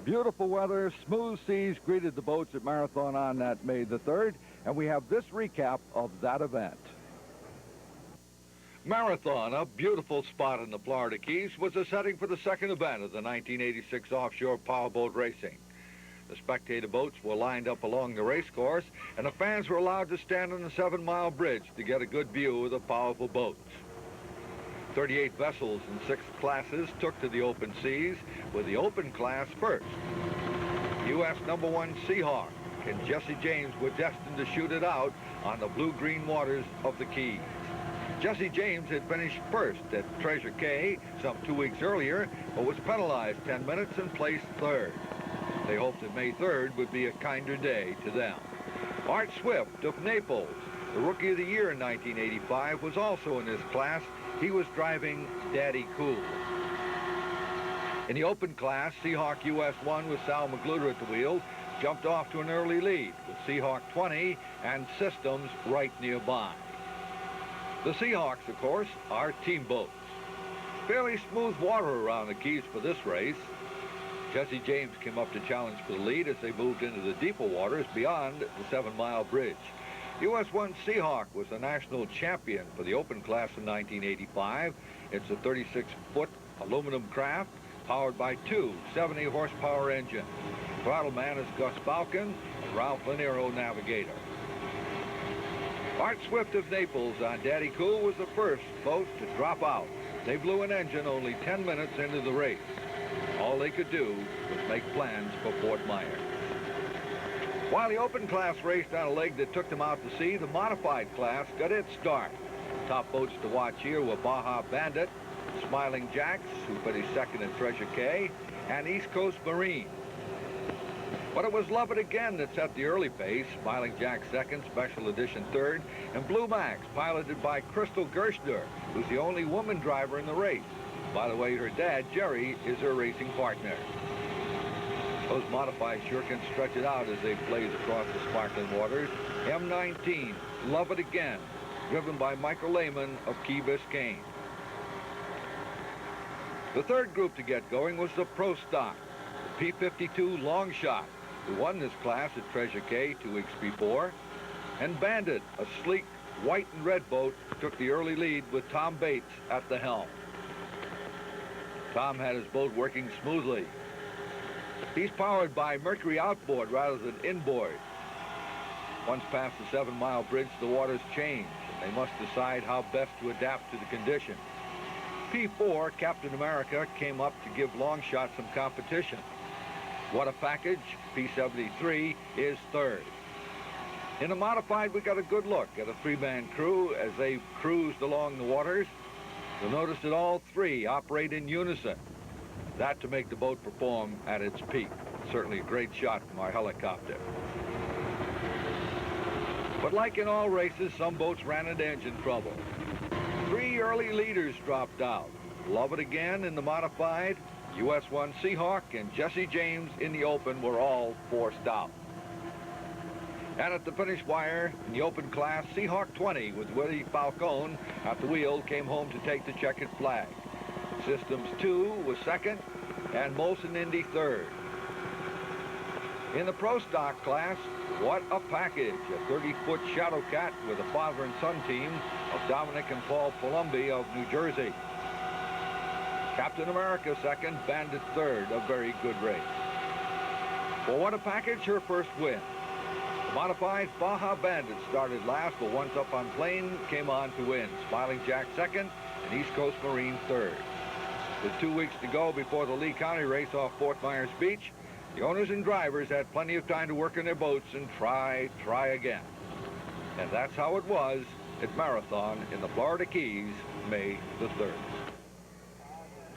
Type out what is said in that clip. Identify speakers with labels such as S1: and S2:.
S1: Beautiful weather, smooth seas greeted the boats at Marathon on that May the 3rd, and we have this recap of that event. Marathon, a beautiful spot in the Florida Keys, was the setting for the second event of the 1986 offshore powerboat racing. The spectator boats were lined up along the race course, and the fans were allowed to stand on the 7-mile bridge to get a good view of the powerful boats. 38 vessels in 6 classes took to the open seas, with the open class first. U.S. #1 Seahawk and Jesse James were destined to shoot it out on the blue-green waters of the Keys. Jesse James had finished first at Treasure Cay some 2 weeks earlier, but was penalized 10 minutes and placed third. They hoped that May 3rd would be a kinder day to them. Art Swift of Naples, the Rookie of the Year in 1985, was also in this class. He was driving Daddy Cool. In the open class, Seahawk US 1 with Sal Magluta at the wheel jumped off to an early lead with Seahawk 20 and Systems right nearby. The Seahawks, of course, are team boats. Fairly smooth water around the Keys for this race. Jesse James came up to challenge for the lead as they moved into the deeper waters beyond the 7-mile bridge. US 1 Seahawk was the national champion for the open class in 1985. It's a 36-foot aluminum craft powered by 2 70-horsepower engines. Throttle man is Gus Balkin and Ralph Lanero navigator. Art Swift of Naples on Daddy Cool was the first boat to drop out. They blew an engine only 10 minutes into the race. All they could do was make plans for Fort Myers. While the open class raced on a leg that took them out to sea, the modified class got its start. Top boats to watch here were Baja Bandit, Smiling Jacks, who finished second at Treasure Cay, and East Coast Marine. But it was Love It Again that set the early pace, Smiling Jack second, Special Edition third, and Blue Max, piloted by Crystal Gershner, who's the only woman driver in the race. By the way, her dad, Jerry, is her racing partner. Those modified sure can stretch it out as they blaze across the sparkling waters. M19, Love It Again, driven by Michael Lehman of Key Biscayne. The third group to get going was the Pro Stock, the P-52 Longshot, who won this class at Treasure Cay 2 weeks before, and Bandit, a sleek white and red boat, took the early lead with Tom Bates at the helm. Tom had his boat working smoothly. He's powered by Mercury outboard rather than inboard. Once past the 7-mile bridge, the waters change, and they must decide how best to adapt to the conditions. P4, Captain America, came up to give Longshot some competition. What a Package, P73, is third. In the modified, we got a good look at a 3-man crew as they cruised along the waters. You'll notice that all 3 operate in unison. That to make the boat perform at its peak. Certainly a great shot from our helicopter. But like in all races, some boats ran into engine trouble. 3 early leaders dropped out. Love It Again in the modified, US 1 Seahawk, and Jesse James in the open were all forced out. And at the finish wire, in the open class, Seahawk 20 with Willie Falcone at the wheel came home to take the checkered flag. Systems 2 was second, and Molson Indy third. In the Pro Stock class, what a package. A 30-foot Shadow Cat with a father and son team of Dominic and Paul Palumbi of New Jersey. Captain America second, Bandit third, a very good race. For What a Package, her first win. The modified Baja Bandit started last, but once up on plane, came on to win. Smiling Jack second, and East Coast Marine third. With 2 weeks to go before the Lee County race off Fort Myers Beach, the owners and drivers had plenty of time to work on their boats and try again. And that's how it was at Marathon in the Florida Keys, May the 3rd.